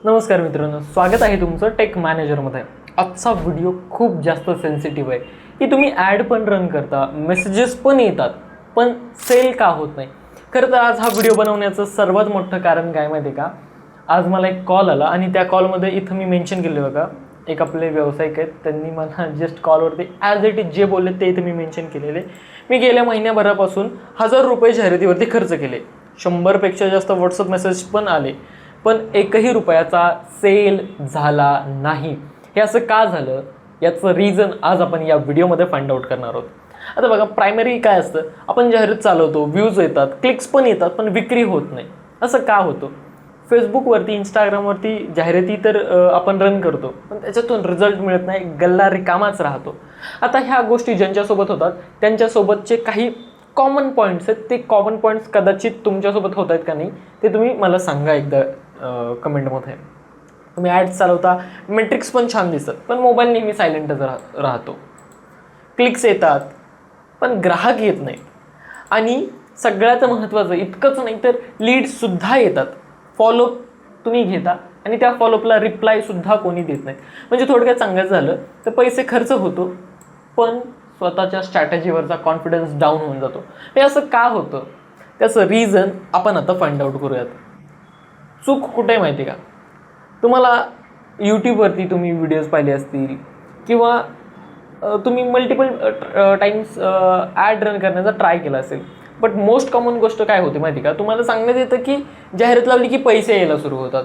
नमस्कार मित्रांनो, स्वागत आहे तुमचं टेक मॅनेजरमध्ये। आजचा व्हिडिओ खूप जास्त सेन्सिटिव्ह आहे की तुम्ही ॲड पण रन करता, मेसेजेस पण येतात, पण सेल का होत नाही। खरं तर आज हा व्हिडिओ बनवण्याचं सर्वात मोठं कारण काय माहिती आहे का, आज मला एक कॉल आला आणि त्या कॉलमध्ये इथं मी मेन्शन केलं बघा, एक आपले व्यावसायिक आहेत, त्यांनी मला जस्ट कॉलवरती ॲज इट इज जे बोलले ते इथं मी मेन्शन केलेले। मी गेल्या महिन्याभरापासून 1000 रुपये जाहिरातीवरती खर्च केले, 100पेक्षा जास्त व्हॉट्सअप मेसेज पण आले, पण एकही रुपयाचा सेल झाला नाही। हे असं का झालं याचं रिझन आज आपण या व्हिडिओमध्ये फाइंड आउट करणार आहोत। आता बघा, प्रायमरी काय असतं, आपण जाहिरात चालवतो, व्ह्यूज येतात, क्लिक्स पण येतात, पण विक्री होत नाही। असं का होतं? फेसबुकवरती, इंस्टाग्रामवरती जाहिराती तर आपण रन करतो, पण त्याच्यातून रिझल्ट मिळत नाही, गल्ला रिकामाच राहतो। आता ह्या गोष्टी ज्यांच्यासोबत होतात त्यांच्यासोबतचे काही कॉमन पॉईंट्स आहेत, ते कॉमन पॉईंट्स कदाचित तुमच्यासोबत होत आहेत का नाही ते तुम्ही मला सांगा एकदा कमेंटमध्ये। तुम्ही ॲड्स चालवता, मेट्रिक्स पण छान दिसतात, पण मोबाईल नेहमी सायलेंटच राहतो, क्लिक्स येतात पण ग्राहक येत नाहीत, आणि सगळ्यात महत्त्वाचं इतकंच नाही तर लीड्ससुद्धा येतात, फॉलोअप तुम्ही घेता आणि त्या फॉलोअपला रिप्लायसुद्धा कोणी देत नाहीत। म्हणजे थोडक्यात सांगायचं झालं तर पैसे खर्च होतो, पण स्वतःच्या स्ट्रॅटेजीवरचा कॉन्फिडन्स डाऊन होऊन जातो। हे असं का होतं त्याचं रिझन आपण आता फाइंड आउट करूयात। चूक कुठे आहे माहिती आहे का, तुम्हाला यूट्यूबवरती तुम्ही व्हिडिओज पाहिले असतील किंवा तुम्ही मल्टिपल टाइम्स ॲड रन करण्याचा ट्राय केला असेल, बट मोस्ट कॉमन गोष्ट काय होते माहिती का, तुम्हाला सांगण्यात येतं की जाहिरात लावली की पैसे यायला सुरू होतात,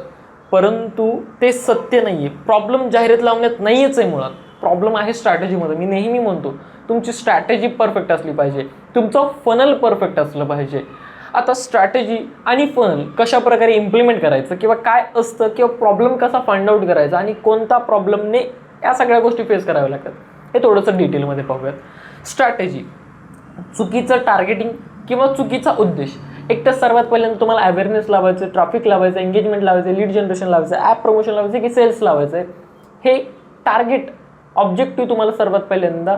परंतु ते सत्य नाही आहे। प्रॉब्लेम जाहिरात लावण्यात नाहीच आहे, मुळात प्रॉब्लेम आहे स्ट्रॅटेजीमध्ये। मी नेहमी म्हणतो तुमची स्ट्रॅटेजी परफेक्ट असली पाहिजे, तुमचं फनल परफेक्ट असलं पाहिजे। आता स्ट्रॅटेजी आणि फनल कशा प्रकारे इम्प्लिमेंट करायचं किंवा काय असतं किंवा प्रॉब्लेम कसा फाइंड आउट करायचा आणि कोणता प्रॉब्लेमने या सगळ्या गोष्टी फेस कराव्या लागतात हे थोडंसं डिटेलमध्ये पाहूयात। स्ट्रॅटेजी, चुकीचं टार्गेटिंग किंवा चुकीचा उद्देश। एक तर सर्वात पहिल्यांदा तुम्हाला अवेअरनेस लावायचं, ट्रॅफिक लावायचं, एंगेजमेंट लावायचं, लीड जनरेशन लावायचं, ॲप प्रमोशन लावायचं की सेल्स लावायचं आहे, हे टार्गेट ऑब्जेक्टिव्ह तुम्हाला सर्वात पहिल्यांदा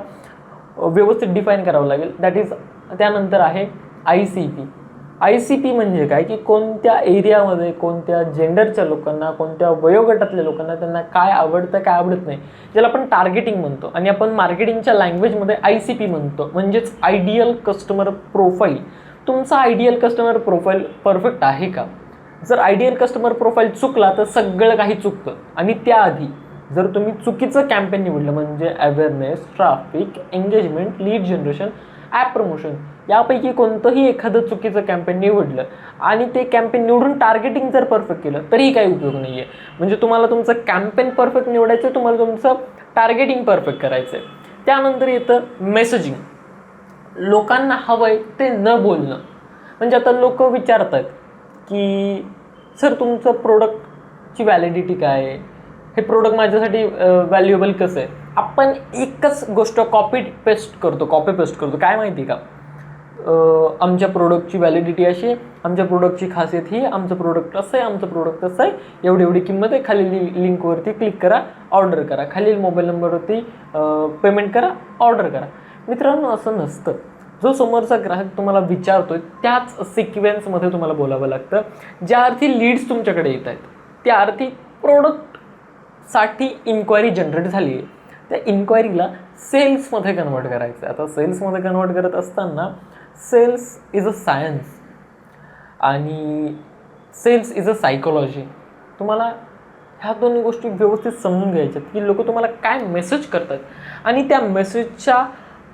व्यवस्थित डिफाईन करावं लागेल। दॅट इज, त्यानंतर आहे ICP। ICP म्हणजे काय की कोणत्या एरियामध्ये, कोणत्या जेंडरच्या लोकांना, कोणत्या वयोगटातल्या लोकांना त्यांना काय आवडतं, काय आवडत नाही, ज्याला आपण टार्गेटिंग म्हणतो आणि आपण मार्केटिंगच्या लँग्वेजमध्ये ICP म्हणतो, म्हणजेच आयडियल कस्टमर प्रोफाईल। तुमचा आयडियल कस्टमर प्रोफाईल परफेक्ट आहे का? जर आयडियल कस्टमर प्रोफाईल चुकला तर सगळं काही चुकतं। आणि त्याआधी जर तुम्ही चुकीचं कॅम्पेन निवडलं, म्हणजे awareness, traffic, engagement, lead generation, app promotion, यापैकी कोणतंही एखादं चुकीचं कॅम्पेन निवडलं आणि ते कॅम्पेन निवडून टार्गेटिंग जर परफेक्ट केलं तरीही काही उपयोग नाही आहे। म्हणजे तुम्हाला तुमचं कॅम्पेन परफेक्ट निवडायचं आहे, तुम्हाला तुमचं टार्गेटिंग परफेक्ट करायचं आहे। त्यानंतर येतं मेसेजिंग। लोकांना हवं आहे ते न बोलणं। म्हणजे आता लोक विचारतात की सर तुमचं प्रोडक्टची व्हॅलिडिटी काय आहे, हे प्रोडक्ट माझ्यासाठी व्हॅल्युएबल कसं आहे। आपण एकच गोष्ट कॉपी पेस्ट करतो, काय माहिती का, आमच्या प्रोडक्टची व्हॅलिडिटी अशी आहे, आमच्या प्रोडक्टची खासियत ही, आमचं प्रोडक्ट असं आहे, आमचं प्रोडक्ट असं आहे, एवढी किंमत आहे, खालील लिंकवरती क्लिक करा, ऑर्डर करा, खालील मोबाईल नंबरवरती पेमेंट करा, ऑर्डर करा। मित्रांनो, असं नसतं। जो समोरचा ग्राहक तुम्हाला विचारतोय त्याच सिक्वेन्समध्ये तुम्हाला बोलावं लागतं। ज्या अर्थी लीड्स तुमच्याकडे येत आहेत त्या अर्थी प्रोडक्टसाठी इन्क्वायरी जनरेट झाली आहे, त्या इन्क्वायरीला सेल्समध्ये कन्वर्ट करायचं आहे। आता सेल्समध्ये कन्वर्ट करत असताना सेल्स इज अ सायन्स आणि सेल्स इज अ सायकोलॉजी। तुम्हाला ह्या दोन्ही गोष्टी व्यवस्थित समजून घ्यायच्यात की लोक तुम्हाला काय मेसेज करतात आणि त्या मेसेजच्या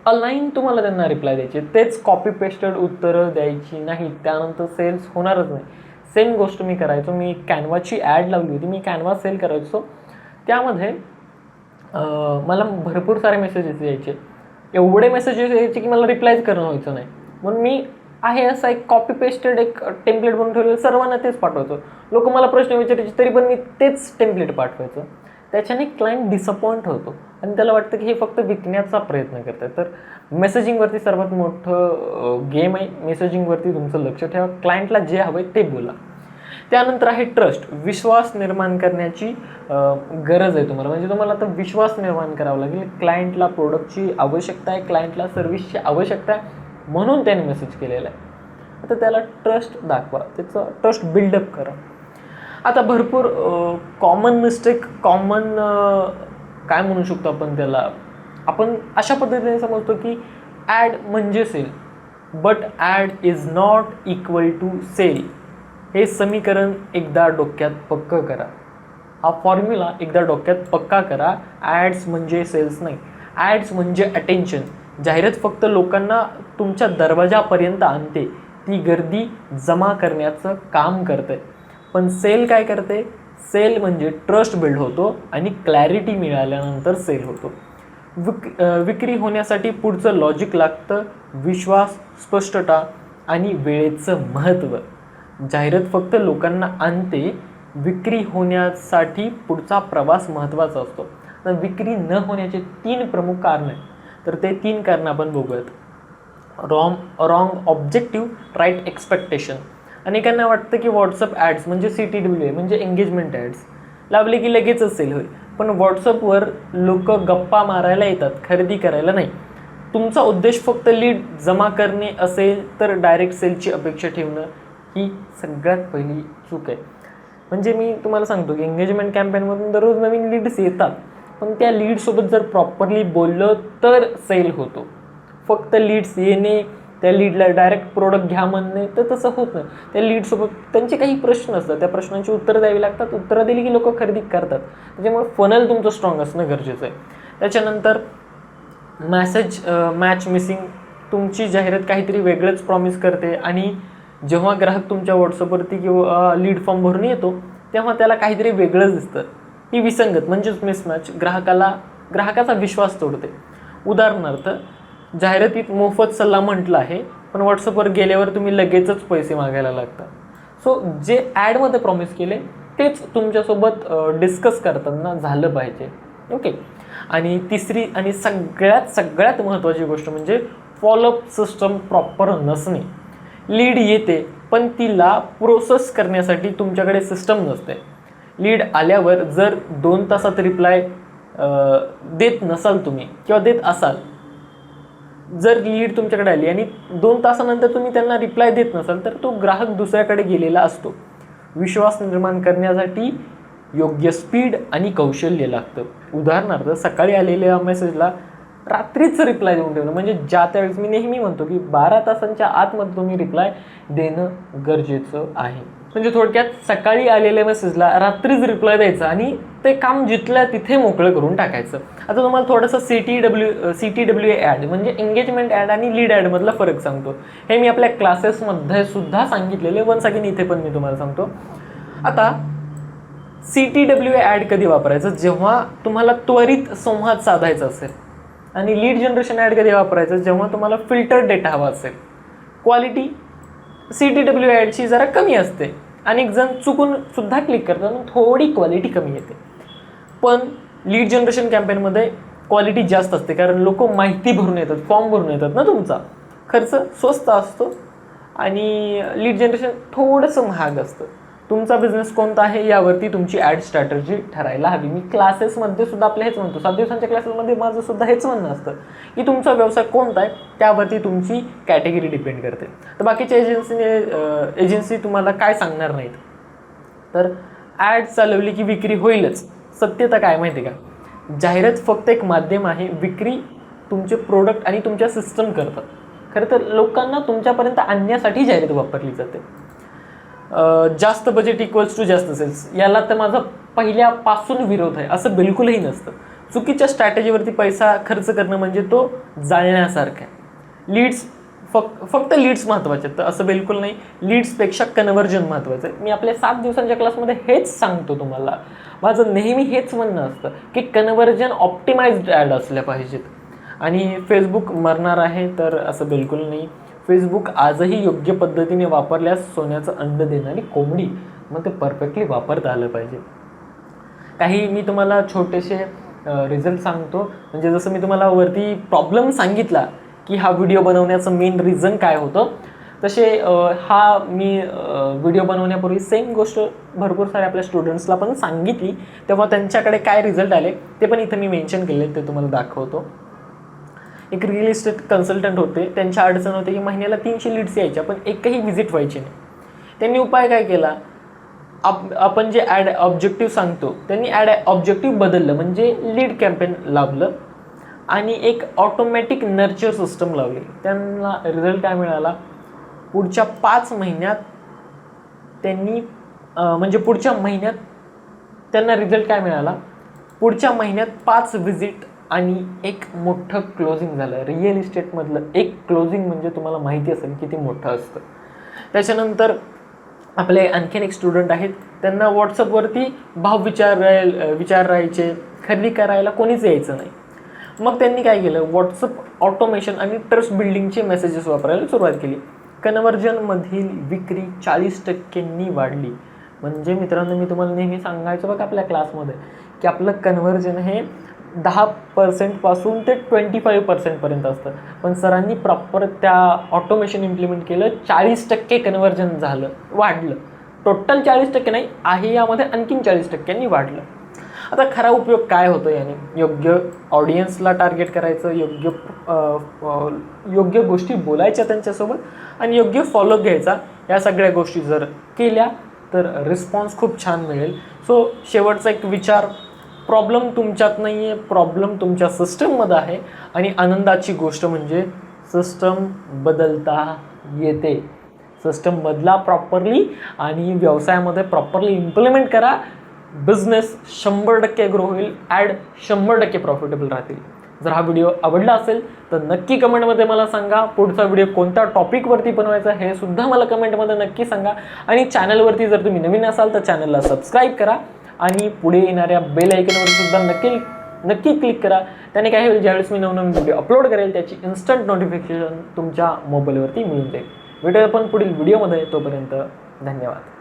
अलाईन तुम्हाला त्यांना रिप्लाय द्यायचे, तेच कॉपी पेस्टेड उत्तरं द्यायची नाही, त्यानंतर सेल्स होणारच नाही। सेम गोष्ट मी करायचो, मी कॅनवाची ॲड लावली होती, मी कॅनवा सेल करायचो, त्यामध्ये मला भरपूर सारे मेसेजेस यायचे, एवढे मेसेजेस यायचे की मला रिप्लायच करणं व्हायचं नाही। म्हणून मी आहे असा एक कॉपी पेस्टेड एक टेम्पलेट बनवून ठेवलेलं, सर्वांना तेच पाठवायचो। लोक मला प्रश्न विचारायचे तरी पण मी तेच टेम्पलेट पाठवायचं। त्याच्याने क्लायंट डिसअपॉइंट होतो आणि त्याला वाटतं की हे फक्त विकण्याचा प्रयत्न करतात। तर मेसेजिंगवरती सर्वात मोठं गेम आहे, मेसेजिंगवरती तुमचं लक्ष ठेवा, क्लायंटला जे हवं आहे ते बोला। त्यानंतर आहे ट्रस्ट, विश्वास निर्माण करण्याची गरज आहे तुम्हाला। म्हणजे तुम्हाला आता विश्वास निर्माण करावा लागेल, क्लायंटला प्रोडक्टची आवश्यकता आहे, क्लायंटला सर्व्हिसची आवश्यकता आहे, म्हणून त्याने मेसेज केलेला आहे। आता त्याला ट्रस्ट दाखवा, त्याचं ट्रस्ट बिल्डअप करा। आता भरपूर कॉमन मिस्टेक, कॉमन काय म्हणू शकतो आपण त्याला, आपण अशा पद्धतीने समजतो की ॲड म्हणजे sale, but ad is not equal to sale. हे समीकरण एकदा डोक्यात पक्कं करा, हा फॉर्म्युला एकदा डोक्यात पक्का करा. ॲड्स म्हणजे सेल्स नाही, ॲड्स म्हणजे अटेन्शन. जाहिरात फक्त लोकांना तुमच्या दरवाजापर्यंत आणते, ती गर्दी जमा करण्याचं काम करते. पण सेल काय करते? सेल म्हणजे ट्रस्ट बिल्ड होतो आणि क्लॅरिटी मिळाल्यानंतर सेल होतो. विक्री होण्यासाठी पुढचं लॉजिक लागतं, विश्वास, स्पष्टता आणि वेळेचं महत्त्व. जाहिरात फक्त लोकांना आणते, विक्री होण्यासाठी पुढचा प्रवास महत्त्वाचा असतो. तर विक्री न होण्याचे 3 प्रमुख कारण आहेत, तर ते 3 कारणं आपण बघूयात. Wrong objective, right expectation. अनेकांना वाटतं की व्हॉट्सअप ॲड्स म्हणजे CTWA म्हणजे एंगेजमेंट ॲड्स लावले की लगेचच सेल होईल. पण व्हॉट्सअपवर लोक गप्पा मारायला येतात, खरेदी करायला नाही. तुमचा उद्देश फक्त लीड जमा करणे असेल तर डायरेक्ट सेलची अपेक्षा ठेवणं ही सगळ्यात पहिली चूक आहे. म्हणजे मी तुम्हाला सांगतो की एंगेजमेंट कॅम्पेनमधून दररोज नवीन लीड्स येतात, पण त्या लीडसोबत जर प्रॉपरली बोललं तर सेल होतो. फक्त लीड्स येणे, त्या लीडला डायरेक्ट प्रोडक्ट घ्या म्हणणे, तर तसं होत नाही. त्या लीडसोबत त्यांचे काही प्रश्न असतात, त्या प्रश्नांची उत्तरं द्यावी लागतात. उत्तरं दिली की लोक खरेदी करतात. त्याच्यामुळे फनल तुमचं स्ट्रॉंग असणं गरजेचं आहे. त्याच्यानंतर मॅच मिसिंग. तुमची जाहिरात काहीतरी वेगळंच प्रॉमिस करते आणि जेव्हा ग्राहक तुमच्या व्हॉट्सअपवरती किंवा लीड फॉर्म भरून येतो तेव्हा त्याला काहीतरी वेगळंच दिसतं. ही विसंगत म्हणजेच मिसमॅच ग्राहकाचा विश्वास तोडते. उदाहरणार्थ, जाहिरातीत मोफत सल्ला म्हटलं आहे, पण व्हॉट्सअपवर गेल्यावर तुम्ही लगेचच पैसे मागायला लागता. सो जे ॲडमध्ये प्रॉमिस केले तेच तुमच्यासोबत डिस्कस करताना झालं पाहिजे. ओके. आणि तिसरी आणि सगळ्यात महत्त्वाची गोष्ट म्हणजे फॉलोअप सिस्टम प्रॉपर नसणे. लीड येते पण तिला प्रोसेस करण्यासाठी तुमच्याकडे सिस्टम नसते. लीड आल्यावर जर 2 तासात रिप्लाय देत नसाल तुम्ही किंवा देत असाल, जर लीड तुमच्याकडे आली आणि 2 तासानंतर तुम्ही त्यांना रिप्लाय देत नसाल तर तो ग्राहक दुसऱ्याकडे गेलेला असतो. विश्वास निर्माण करण्यासाठी योग्य स्पीड आणि कौशल्य लागतं. उदाहरणार्थ, सकाळी आलेल्या मेसेजला रात्रीच रिप्लाय देऊन ठेवणं, म्हणजे ज्या त्यावेळेस मी नेहमी म्हणतो की 12 तासांच्या आतमध्ये तुम्ही रिप्लाय देणं गरजेचं आहे. म्हणजे थोडक्यात सकाळी आलेल्या मेसेजला रात्रीच रिप्लाय द्यायचा आणि ते काम जिथल्या तिथे मोकळं करून टाकायचं. आता तुम्हाला थोडंसं CTWA ॲड म्हणजे एंगेजमेंट ॲड आणि लीड ॲडमधला फरक सांगतो. हे मी आपल्या क्लासेसमध्ये सुद्धा सांगितलेले, वन्स अगेन इथे पण मी तुम्हाला सांगतो. आता CTWA ॲड कधी वापरायचं? जेव्हा तुम्हाला त्वरित संवाद साधायचा असेल. आणि लीड जनरेशन ॲड कधी वापरायचं? जेव्हा तुम्हाला फिल्टर डेटा हवा असेल. क्वालिटी CTWA ॲडची जरा कमी असते, अनेक जण चुकून सुद्धा क्लिक करतात, थोडी क्वालिटी कमी येते. पण लीड जनरेशन कॅम्पेनमध्ये क्वालिटी जास्त असते, कारण लोक माहिती भरून येतात, फॉर्म भरून येतात ना. तुमचा खर्च स्वस्त असतो आणि लीड जनरेशन थोडंसं महाग असतं. तुमचा बिझनेस कोणता आहे यावरती तुमची ॲड स्ट्रॅटर्जी ठरायला हवी. मी क्लासेसमध्ये सुद्धा आपल्या हेच म्हणतो, 7 दिवसांच्या क्लासेसमध्ये माझं सुद्धा हेच म्हणणं असतं की तुमचा व्यवसाय कोणता आहे त्यावरती तुमची कॅटेगरी डिपेंड करते. तर बाकीच्या एजन्सी तुम्हाला काय सांगणार नाहीत. तर ॲड चालवली की विक्री होईलच. सत्यता काय माहिती आहे का? जाहिरात फक्त एक माध्यम आहे, विक्री तुमचे प्रोडक्ट आणि तुमच्या सिस्टम करतात. खरं तर लोकांना तुमच्यापर्यंत आणण्यासाठी जाहिरात वापरली जाते. जास्त बजेट इक्वल्स टू जास्त सेल्स, याला तर माझा पहिल्यापासून विरोध आहे. असं बिलकुलही नसतं. चुकीच्या स्ट्रॅटेजीवरती पैसा खर्च करणं म्हणजे तो जाळण्यासारखं आहे. लीड्स फक्त लीड्स महत्त्वाचे आहेत, तर असं बिलकुल नाही. लीड्सपेक्षा कन्व्हर्जन महत्त्वाचं आहे. मी आपल्या 7 दिवसांच्या क्लासमध्ये हेच सांगतो तुम्हाला. माझं नेहमी हेच म्हणणं असतं की कन्व्हर्जन ऑप्टिमाइज्ड ॲड असल्या पाहिजेत. आणि फेसबुक मरणार आहे तर असं बिलकुल नाही. फेसबुक आजही योग्य पद्धतीने वापरल्यास सोन्याचं अंड देणारी कोंबडी, मग ते परफेक्टली वापरता आलं पाहिजे. काही मी तुम्हाला छोटेसे रिझल्ट सांगतो. म्हणजे जसं मी तुम्हाला वरती प्रॉब्लेम सांगितला की हा व्हिडिओ बनवण्याचं मेन रिझन काय होतं, तसे हा मी व्हिडिओ बनवण्यापूर्वी सेम गोष्ट भरपूर साऱ्या आपल्या स्टुडंट्सला पण सांगितली, तेव्हा त्यांच्याकडे काय रिझल्ट आले ते पण इथं मी मेन्शन केले, ते तुम्हाला दाखवतो. एक रिअल इस्टेट कन्सल्टंट होते. त्यांच्या अडचण होते की महिन्याला 300 लीड्स यायच्या पण एकही व्हिजिट व्हायची नाही. त्यांनी उपाय काय केला? आपण जे ॲड ऑब्जेक्टिव्ह सांगतो त्यांनी ॲड ऑब्जेक्टिव्ह बदललं, म्हणजे लीड कॅम्पेन लावलं आणि एक ऑटोमॅटिक नर्चर सिस्टम लावली. त्यांना रिझल्ट काय मिळाला, पुढच्या 5 महिन्यात त्यांनी म्हणजे पुढच्या महिन्यात त्यांना रिझल्ट काय मिळाला, पुढच्या महिन्यात 5 व्हिजिट आणि एक मोठं क्लोजिंग झालं. रिअल इस्टेटमधलं एक क्लोजिंग म्हणजे तुम्हाला माहिती असेल किती मोठं असतं. त्याच्यानंतर आपले आणखीन एक स्टुडंट आहेत, त्यांना व्हॉट्सअपवरती भाव विचारायचे, खरेदी करायला कोणीच यायचं नाही. मग त्यांनी काय केलं, व्हॉट्सअप ऑटोमेशन आणि ट्रस्ट बिल्डिंगचे मेसेजेस वापरायला सुरुवात केली. कन्व्हर्जनमधील विक्री 40% वाढली. म्हणजे मित्रांनो, मी तुम्हाला नेहमी सांगायचं बघा आपल्या क्लासमध्ये की आपलं कन्व्हर्जन हे 10% पासून ते 25% पर्यंत असतं, पण सरांनी प्रॉपर त्या ऑटोमेशन इम्प्लिमेंट केलं, 40% कन्व्हर्जन झालं, वाढलं. टोटल 40% नाही आहे, यामध्ये आणखीन 40%नी वाढलं. आता खरा उपयोग काय होतो याने, योग्य ऑडियन्सला टार्गेट करायचं, योग्य गोष्टी बोलायच्या त्यांच्यासोबत आणि योग्य फॉलोअप घ्यायचा. या सगळ्या गोष्टी जर केल्या तर रिस्पॉन्स खूप छान मिळेल. सो शेवटचा एक विचार, प्रॉब्लेम तुमच्यात नाही आहे, प्रॉब्लेम तुमच्या सिस्टममध्ये आहे. आणि आनंदाची गोष्ट म्हणजे सिस्टम बदलता येते. सिस्टम बदला प्रॉपरली आणि व्यवसायामध्ये प्रॉपरली इम्प्लिमेंट करा. बिझनेस 100% ग्रो होईल, ॲड 100% प्रॉफिटेबल राहतील. जर हा व्हिडिओ आवडला असेल तर नक्की कमेंटमध्ये मला सांगा. पुढचा व्हिडिओ कोणत्या टॉपिकवरती बनवायचा हे सुद्धा मला कमेंटमध्ये नक्की सांगा. आणि चॅनलवरती जर तुम्ही नवीन असाल तर चॅनलला सबस्क्राईब करा आणि पुढे येणाऱ्या बेल आयकॉनवर सुद्धा नक्की क्लिक करा. त्याने काय होईल, ज्यावेळेस मी नवनवीन व्हिडिओ अपलोड करेल त्याची इन्स्टंट नोटिफिकेशन तुमच्या मोबाईलवरती मिळून जाईल. भेटूया आपण पुढील व्हिडिओमध्ये. तोपर्यंत धन्यवाद.